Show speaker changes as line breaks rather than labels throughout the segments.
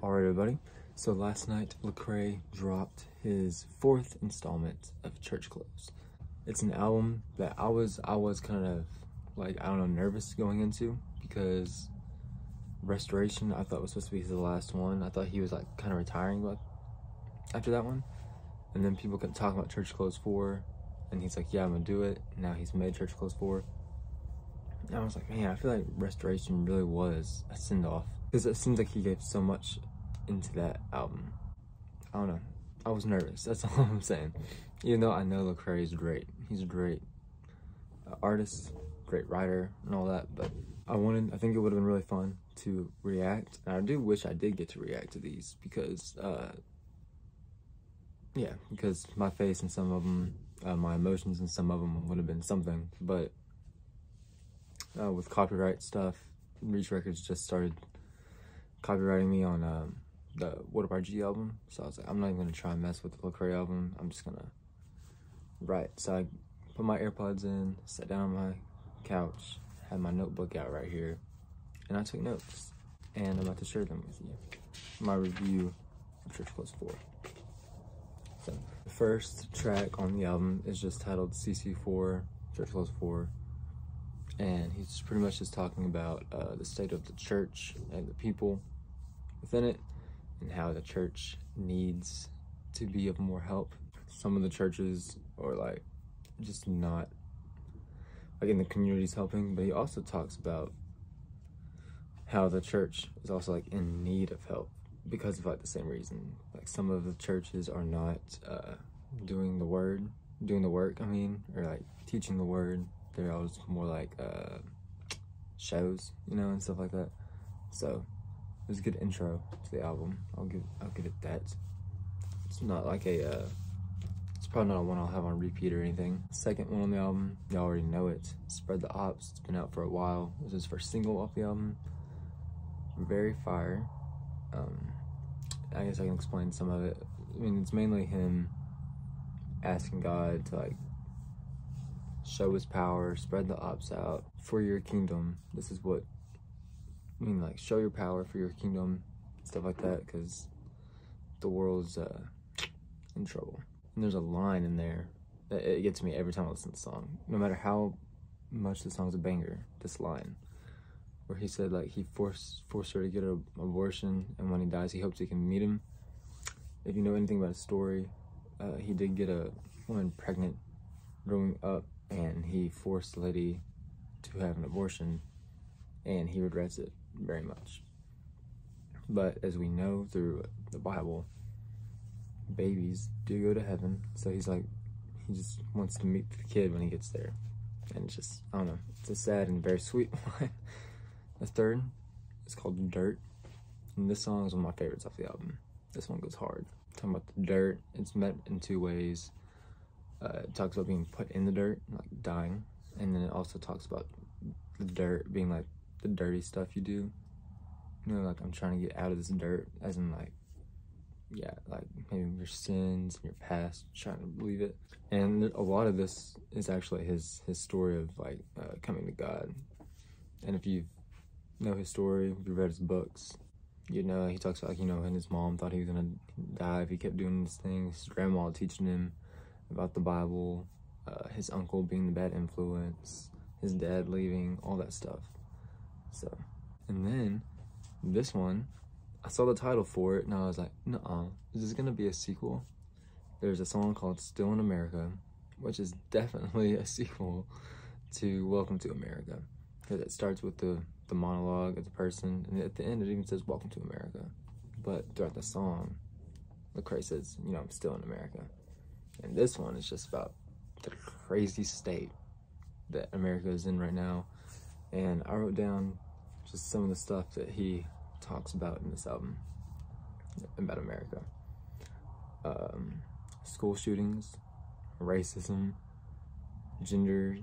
Alright everybody, so last night Lecrae dropped his 4th installment of Church Clothes. It's an album that I was kind of like, I don't know, nervous going into, because Restoration I thought was supposed to be his last one. I thought he was like kind of retiring after that one, and then people kept talking about Church Clothes 4, and he's like, yeah, I'm gonna do it. Now he's made Church Clothes 4. And I was like, man, I feel like Restoration really was a send-off, because it seems like he gave so much into that album. I don't know, I was nervous, that's all I'm saying. Even though I know Lecrae is great, he's a great artist, great writer and all that, but I think it would have been really fun to react, and I do wish I did get to react to these, because yeah, because my face in some of them, my emotions in some of them would have been something. But with copyright stuff, Reach Records just started copywriting me on the What Up RG album, so I was like, I'm not even gonna try and mess with the Lecrae album, I'm just gonna write. So I put my AirPods in, sat down on my couch, had my notebook out right here, and I took notes, and I'm about to share them with you. My review of Church Clothes 4. So the first track on the album is just titled CC4, Church Clothes 4, and he's pretty much just talking about the state of the church and the people within it, and how the church needs to be of more help. Some of the churches are like just not like in the community's helping, but he also talks about how the church is also like in need of help because of like the same reason. Like some of the churches are not doing the work, I mean, or like teaching the word. They're all just more like shows, you know, and stuff like that. So it was a good intro to the album. I'll give it that. It's not like it's probably not one I'll have on repeat or anything. Second one on the album, y'all already know it. Spread the Ops. It's been out for a while. This is his first single off the album. Very fire. I guess I can explain some of it. I mean, it's mainly him asking God to like show his power, spread the ops out for your kingdom. This is what I mean, like, show your power for your kingdom, stuff like that, because the world's in trouble. And there's a line in there that it gets me every time I listen to the song, no matter how much the song's a banger. This line where he said like he forced her to get an abortion, and when he dies he hopes he can meet him. If you know anything about his story, he did get a woman pregnant growing up, and he forced the lady to have an abortion, and he regrets it very much. But as we know through the Bible, babies do go to heaven, so he's like, he just wants to meet the kid when he gets there. And it's just, I don't know, it's a sad and very sweet line. The third is called Dirt, and this song is one of my favorites off the album. This one goes hard. Talking about the dirt, it's meant in two ways. It talks about being put in the dirt, like dying, and then it also talks about the dirt being like the dirty stuff you do. You know, like, I'm trying to get out of this dirt, as in like, yeah, like maybe your sins and your past, trying to leave it. And a lot of this is actually his story of like coming to God. And if you know his story, if you read his books, you know, he talks about, like, you know, and his mom thought he was gonna die if he kept doing these things. His grandma teaching him about the Bible, his uncle being the bad influence, his dad leaving, all that stuff. So, and then this one, I saw the title for it and I was like, nuh-uh, is this gonna be a sequel? There's a song called Still in America, which is definitely a sequel to Welcome to America, because it starts with the monologue of the person, and at the end it even says Welcome to America. But throughout the song, Lecrae says, you know, I'm still in America. And this one is just about the crazy state that America is in right now. And I wrote down just some of the stuff that he talks about in this album about America. School shootings, racism, gender,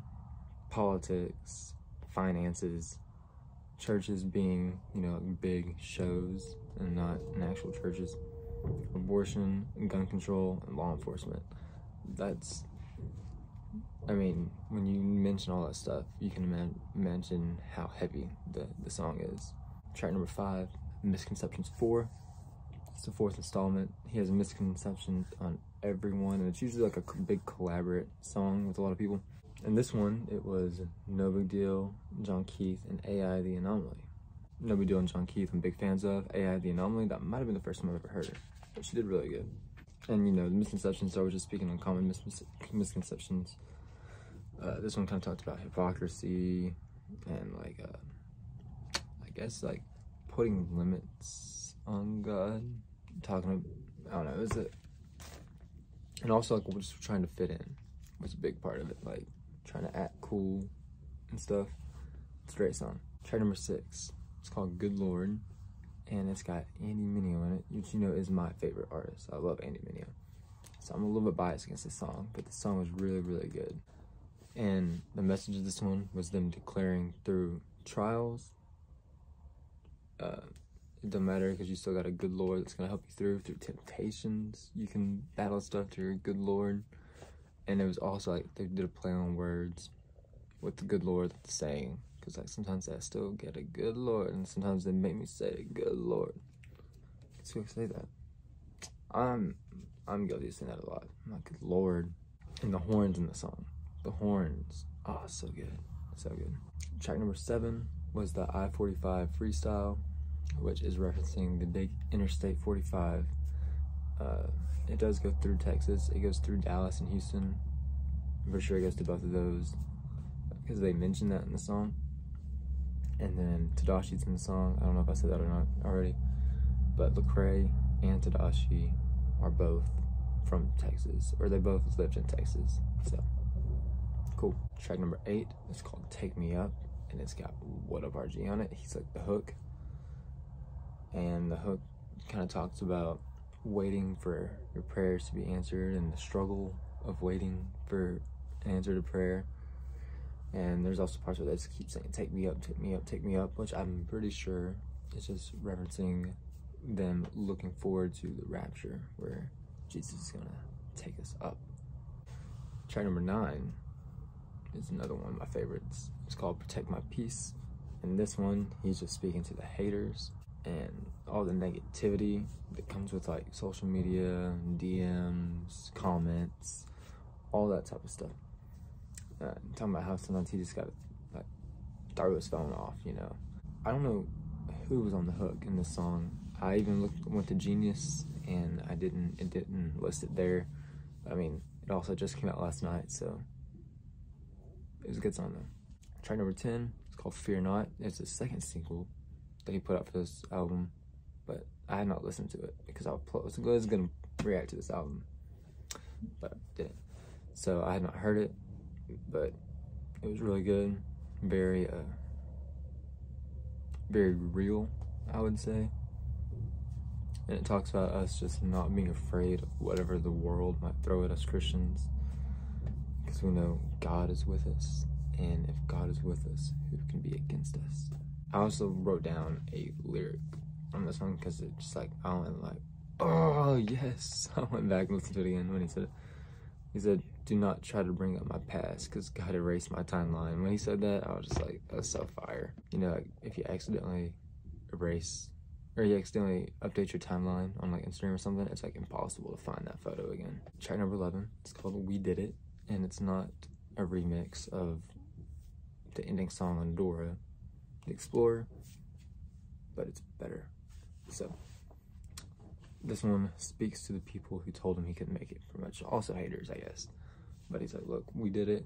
politics, finances, churches being, you know, big shows and not in actual churches, abortion, gun control, and law enforcement. That's, I mean, when you mention all that stuff, you can imagine how heavy the song is. Track number 5, Misconceptions 4. It's the 4th installment. He has misconceptions on everyone, and it's usually like a big collaborate song with a lot of people. And this one, it was No Big Deal, John Keith, and AI the Anomaly. No Big Deal and John Keith I'm big fans of. AI the Anomaly, that might have been the first time I've ever heard her, but she did really good. And you know, the misconceptions, I was just speaking on common misconceptions. This one kind of talked about hypocrisy and like, I guess like putting limits on God. Talking, I don't know, and also like just trying to fit in was a big part of it, like trying to act cool and stuff. It's a great song. Track number 6, it's called Good Lord, and it's got Andy Mineo in it, which you know is my favorite artist. I love Andy Mineo, so I'm a little bit biased against this song, but the song was really, really good. And the message of this one was them declaring through trials, it don't matter because you still got a good Lord that's going to help you through temptations. You can battle stuff to your good Lord. And it was also like they did a play on words with the good Lord saying, because like sometimes I still get a good Lord, and sometimes they make me say good Lord. So I say that. I'm guilty of saying that a lot. I'm like, good Lord. And the horns in the song. The horns. Oh, so good. So good. Track number 7 was the I-45 freestyle, which is referencing the big Interstate 45. It does go through Texas. It goes through Dallas and Houston. I'm pretty sure it goes to both of those because they mentioned that in the song. And then Tedashi's in the song. I don't know if I said that or not already, but Lecrae and Tadashi are both from Texas, or they both lived in Texas. So cool. Track number 8 is called Take Me Up, and it's got What Up RG on it. He's like the hook, and the hook kind of talks about waiting for your prayers to be answered and the struggle of waiting for an answer to prayer. And there's also parts where they just keep saying, take me up, take me up, take me up, which I'm pretty sure is just referencing them looking forward to the rapture where Jesus is gonna take us up. Track number 9 is another one of my favorites. It's called Protect My Peace. And this one, he's just speaking to the haters and all the negativity that comes with like social media, DMs, comments, all that type of stuff. Talking about how sometimes he just got to like throw his phone off, you know. I don't know who was on the hook in this song. I even went to Genius and it didn't list it there. I mean, it also just came out last night, so it was a good song though. Track number 10, it's called Fear Not. It's the second single that he put out for this album, but I had not listened to it because I was gonna react to this album, but I didn't. So I had not heard it, but it was really good. Very real, I would say. And it talks about us just not being afraid of whatever the world might throw at us Christians, because we know God is with us, and if God is with us, who can be against us? I also wrote down a lyric on this one because it's just like, I went like, oh yes. I went back and listened to it again when he said it. He said, do not try to bring up my past because God erased my timeline. When he said that, I was just like, that's so fire. You know, like if you accidentally erase, or you accidentally update your timeline on like Instagram or something, it's like impossible to find that photo again. Track number 11, it's called We Did It, and it's not a remix of the ending song on Dora the Explorer, but it's better. So this one speaks to the people who told him he couldn't make it, pretty much. Also haters, I guess. But he's like, look, we did it.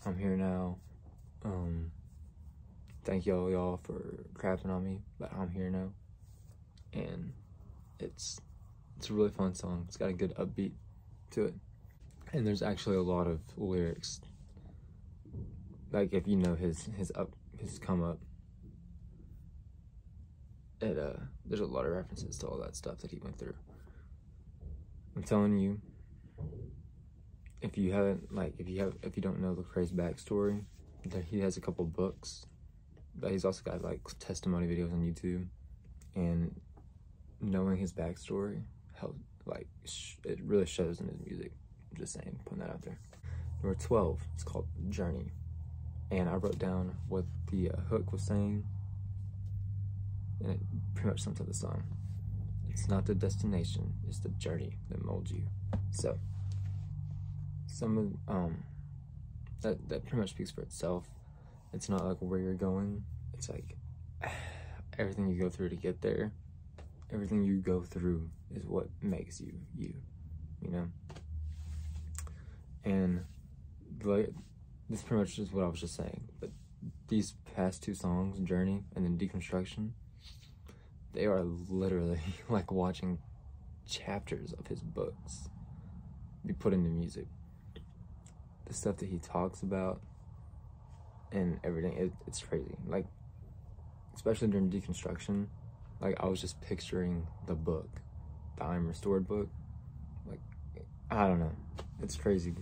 I'm here now. Thank y'all for crapping on me, but I'm here now. And it's a really fun song. It's got a good upbeat to it. And there's actually a lot of lyrics. Like if you know his come up, there's a lot of references to all that stuff that he went through. I'm telling you, if you don't know Lecrae's backstory, that he has a couple books, but he's also got like testimony videos on YouTube, and knowing his backstory it really shows in his music. I'm just saying, putting that out there. Number 12, it's called Journey, and I wrote down what the hook was saying, and it pretty much sums up the song. It's not the destination, it's the journey that molds you. So, some of, that pretty much speaks for itself. It's not like where you're going, it's like everything you go through to get there. Everything you go through is what makes you, you know? And like, this pretty much is what I was just saying, but these past two songs, Journey and then Deconstruction, they are literally like watching chapters of his books be put into music. The stuff that he talks about and everything, it's crazy. Like, especially during Deconstruction, like, I was just picturing the book, the I'm Restored book. Like, I don't know, it's crazy.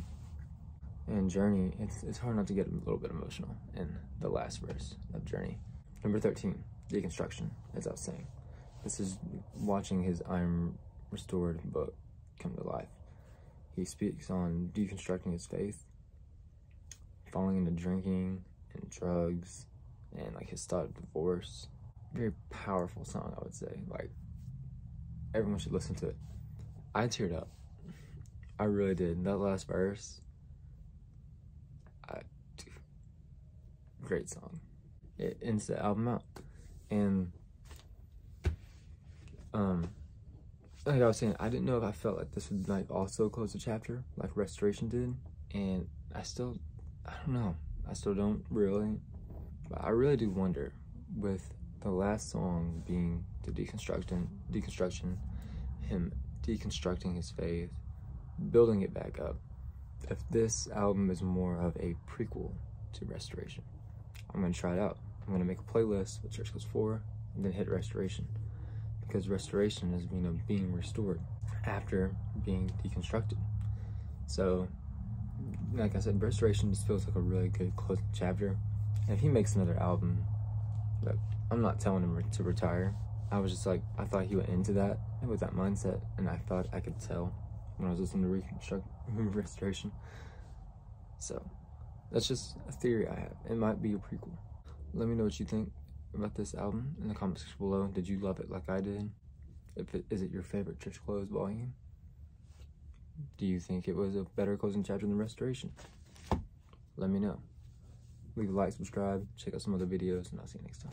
And Journey, it's hard not to get a little bit emotional in the last verse of Journey. Number 13, Deconstruction, as I was saying. This is watching his I'm Restored book come to life. He speaks on deconstructing his faith, falling into drinking and drugs, and like his thought of divorce. Very powerful song, I would say. Like, everyone should listen to it. I teared up. I really did. That last verse, great song. It ends the album out. And like I was saying, I didn't know if I felt like this would like also close the chapter like Restoration did, and I don't know, I still don't really, but I really do wonder, with the last song being the deconstruction, him deconstructing his faith, building it back up, if this album is more of a prequel to Restoration. I'm gonna try it out. I'm gonna make a playlist with Church Goes 4 and then hit Restoration, because Restoration is being restored after being deconstructed. So, like I said, Restoration just feels like a really good closing chapter. And if he makes another album, like, I'm not telling him to retire. I was just like, I thought he went into that with that mindset, and I thought I could tell when I was listening to Restoration. So, that's just a theory I have. It might be a prequel. Let me know what you think about this album in the comments section below. Did you love it like I did? Is it your favorite Church Close volume? Do you think it was a better closing chapter than Restoration? Let me know. Leave a like, subscribe, check out some other videos, and I'll see you next time.